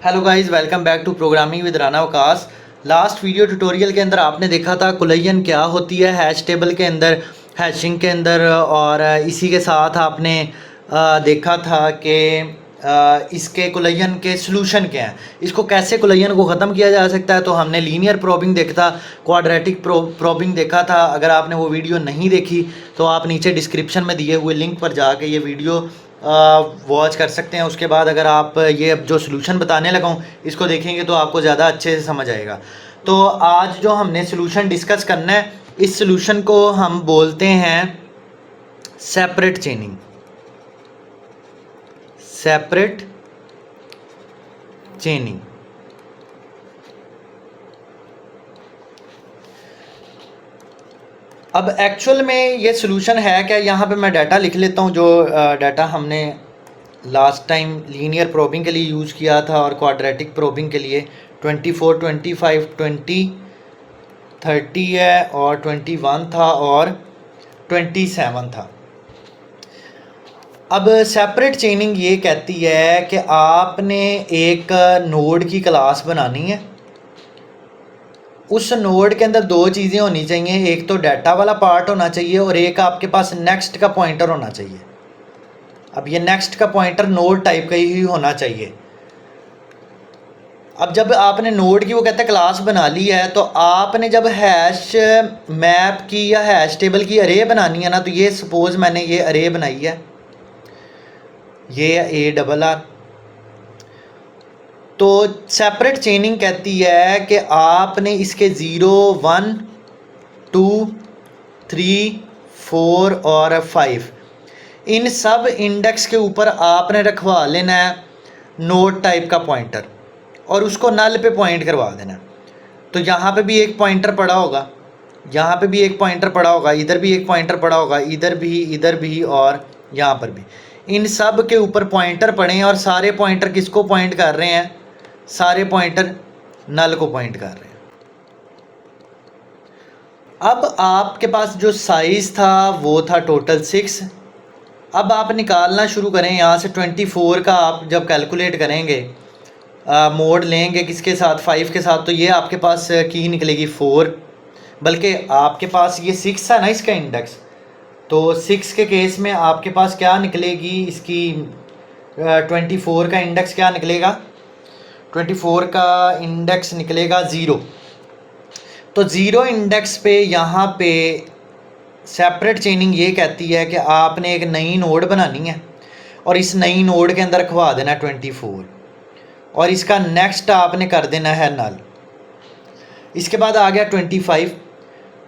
Hello guys, welcome back to programming with Rana Waqas. Last video tutorial के अंदर आपने देखा था कुलयन क्या होती है हैश टेबल के अंदर, हैशिंग के अंदर, और इसी के साथ आपने देखा था कि इसके कुलयन के सलूशन क्या हैं, इसको कैसे कुलयन को ख़त्म किया जा सकता है। तो हमने लीनियर प्रोबिंग देखा था, क्वाड्रेटिक प्रोबिंग देखा था। अगर आपने वो वीडियो नहीं देखी तो आप नीचे डिस्क्रिप्शन में दिए हुए लिंक पर जाके ये वीडियो वॉच कर सकते हैं। उसके बाद अगर आप ये अब जो सलूशन बताने लगा हूँ इसको देखेंगे तो आपको ज़्यादा अच्छे से समझ आएगा। तो आज जो हमने सलूशन डिस्कस करना है, इस सलूशन को हम बोलते हैं सेपरेट चेनिंग। सेपरेट चेनिंग। अब एक्चुअल में ये सलूशन है क्या, यहाँ पे मैं डाटा लिख लेता हूँ जो डाटा हमने लास्ट टाइम लीनियर प्रोबिंग के लिए यूज़ किया था और क्वाड्रेटिक प्रोबिंग के लिए 24, 25, 20, 30 है और 21 था और 27 था। अब सेपरेट चेनिंग ये कहती है कि आपने एक नोड की क्लास बनानी है। उस नोड के अंदर दो चीज़ें होनी चाहिए, एक तो डाटा वाला पार्ट होना चाहिए और एक आपके पास नेक्स्ट का पॉइंटर होना चाहिए। अब ये नेक्स्ट का पॉइंटर नोड टाइप का ही होना चाहिए। अब जब आपने नोड की वो कहते हैं क्लास बना ली है, तो आपने जब हैश मैप की या हैश टेबल की अरे बनानी है ना, तो ये सपोज मैंने ये अरे बनाई है, ये ARR। तो सेपरेट चेनिंग कहती है कि आपने इसके 0, 1, 2, 3, 4 और 5 इन सब इंडेक्स के ऊपर आपने रखवा लेना है नोड टाइप का पॉइंटर और उसको नल पे पॉइंट करवा देना। तो यहाँ पे भी एक पॉइंटर पड़ा होगा, यहाँ पे भी एक पॉइंटर पड़ा होगा, इधर भी एक पॉइंटर पड़ा होगा, इधर भी और यहाँ पर भी। इन सब के ऊपर पॉइंटर पड़े हैं और सारे पॉइंटर किसको पॉइंट कर रहे हैं? सारे पॉइंटर नल को पॉइंट कर रहे हैं। अब आपके पास जो साइज़ था वो था टोटल 6। अब आप निकालना शुरू करें यहाँ से 24 का। आप जब कैलकुलेट करेंगे, मोड लेंगे किसके साथ? 5 के साथ, तो ये आपके पास की निकलेगी 4, बल्कि आपके पास ये 6 है ना इसका इंडेक्स, तो 6 के केस में आपके पास क्या निकलेगी? इसकी 24 का इंडेक्स क्या निकलेगा? 24 का इंडेक्स निकलेगा 0। तो 0 इंडेक्स पे यहाँ पे सेपरेट चेनिंग ये कहती है कि आपने एक नई नोड बनानी है और इस नई नोड के अंदर रखवा देना 24 और इसका नेक्स्ट आपने कर देना है नल। इसके बाद आ गया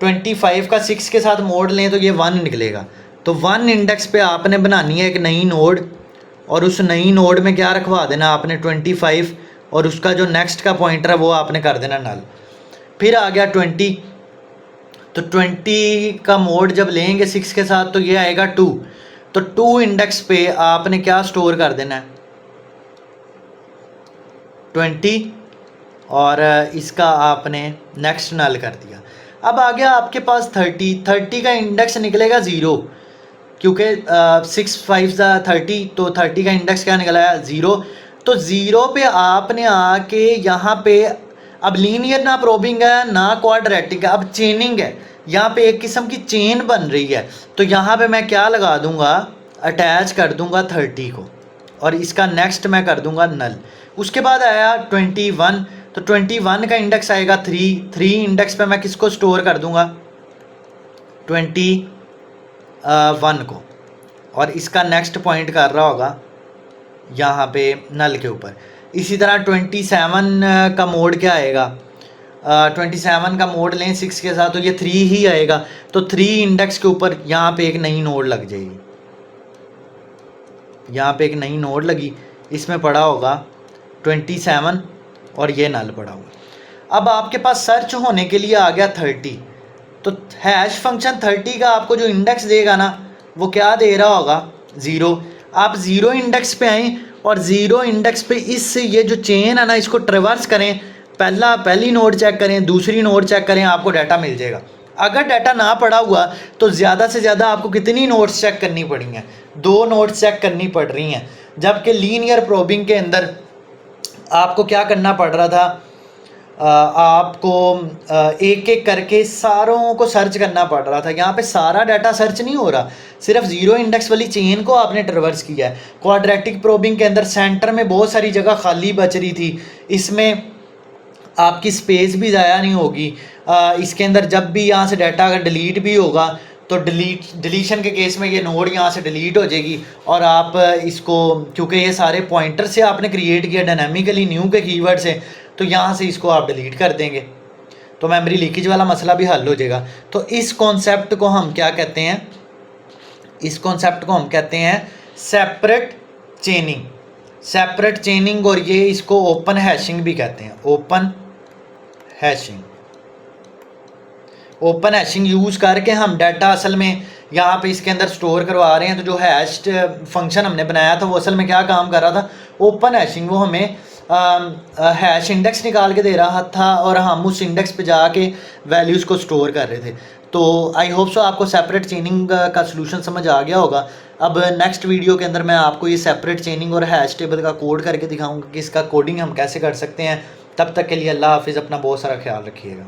25 का 6 के साथ मोड लें तो ये 1 निकलेगा। तो 1 इंडेक्स पे आपने बनानी है एक नई नोड और उस नई नोड में क्या रखवा देना आपने? 25 और उसका जो नेक्स्ट का पॉइंटर है वो आपने कर देना नल। फिर आ गया 20, तो 20 का मोड जब लेंगे 6 के साथ तो ये आएगा 2। तो 2 इंडेक्स पे आपने क्या स्टोर कर देना है? 20 और इसका आपने नेक्स्ट नल कर दिया। अब आ गया आपके पास 30 का इंडेक्स निकलेगा 0, क्योंकि 6, 5 30, तो 30 का इंडेक्स क्या निकला है? 0। तो 0 पे आपने आके यहाँ पे अब लीनियर ना प्रोबिंग है ना क्वाड्रेटिक है, अब चेनिंग है। यहाँ पे एक किस्म की चेन बन रही है, तो यहाँ पे मैं क्या लगा दूंगा? अटैच कर दूंगा 30 को और इसका नेक्स्ट मैं कर दूंगा नल। उसके बाद आया 21, तो 21 का इंडेक्स आएगा 3 इंडेक्स पे मैं किसको स्टोर कर दूंगा? 21 को, और इसका नेक्स्ट पॉइंट कर रहा होगा यहाँ पे नल के ऊपर। इसी तरह 27 का मोड क्या आएगा? 27 का मोड लें 6 के साथ तो ये 3 ही आएगा। तो 3 इंडेक्स के ऊपर यहाँ पे एक नई नोड लग जाएगी, यहाँ पे एक नई नोड लगी, इसमें पड़ा होगा 27 और ये नल पड़ा होगा। अब आपके पास सर्च होने के लिए आ गया 30, तो हैश फंक्शन 30 का आपको जो इंडेक्स देगा ना वो क्या दे रहा होगा? 0। आप 0 इंडेक्स पे आएँ और 0 इंडेक्स पे इस ये जो चेन है ना इसको ट्रेवर्स करें, पहली नोड चेक करें, दूसरी नोड चेक करें, आपको डाटा मिल जाएगा। अगर डाटा ना पड़ा हुआ तो ज़्यादा से ज़्यादा आपको कितनी नोड्स चेक करनी पड़ी हैं? 2 नोड्स चेक करनी पड़ रही हैं, जबकि लीनियर प्रोबिंग के अंदर आपको क्या करना पड़ रहा था, आपको एक एक करके सारों को सर्च करना पड़ रहा था। यहाँ पे सारा डाटा सर्च नहीं हो रहा, सिर्फ ज़ीरो इंडेक्स वाली चेन को आपने ट्रवर्स किया है। क्वाड्रेटिक प्रोबिंग के अंदर सेंटर में बहुत सारी जगह खाली बच रही थी, इसमें आपकी स्पेस भी ज़ाया नहीं होगी। इसके अंदर जब भी यहाँ से डाटा अगर डिलीट भी होगा तो डिलीशन के केस में ये नोड यहाँ से डिलीट हो जाएगी, और आप इसको, क्योंकि ये सारे पॉइंटर से आपने क्रिएट किया डायनामिकली न्यू के कीवर्ड से, तो यहाँ से इसको आप डिलीट कर देंगे तो मेमोरी लीकेज वाला मसला भी हल हो जाएगा। तो इस कॉन्सेप्ट को हम क्या कहते हैं, इस कॉन्सेप्ट को हम कहते हैं सेपरेट चेनिंग। सेपरेट चेनिंग, और ये इसको ओपन हैशिंग भी कहते हैं। Open hashing, open hashing use करके हम डाटा असल में यहाँ पे इसके अंदर स्टोर करवा रहे हैं। तो जो हैश्ड फंक्शन हमने बनाया था वो असल में क्या काम कर रहा था, ओपन हैशिंग, वो हमें हैश इंडेक्स निकाल के दे रहा था और हम उस इंडेक्स पे जाके वैल्यूज़ को स्टोर कर रहे थे। तो आई होप सो आपको सेपरेट चेनिंग का सलूशन समझ आ गया होगा। अब नेक्स्ट वीडियो के अंदर मैं आपको ये सेपरेट चेनिंग और हैश टेबल का कोड करके दिखाऊंगा कि इसका कोडिंग हम कैसे कर सकते हैं। तब तक के लिए अल्लाह हाफिज़, अपना बहुत सारा ख्याल रखिएगा।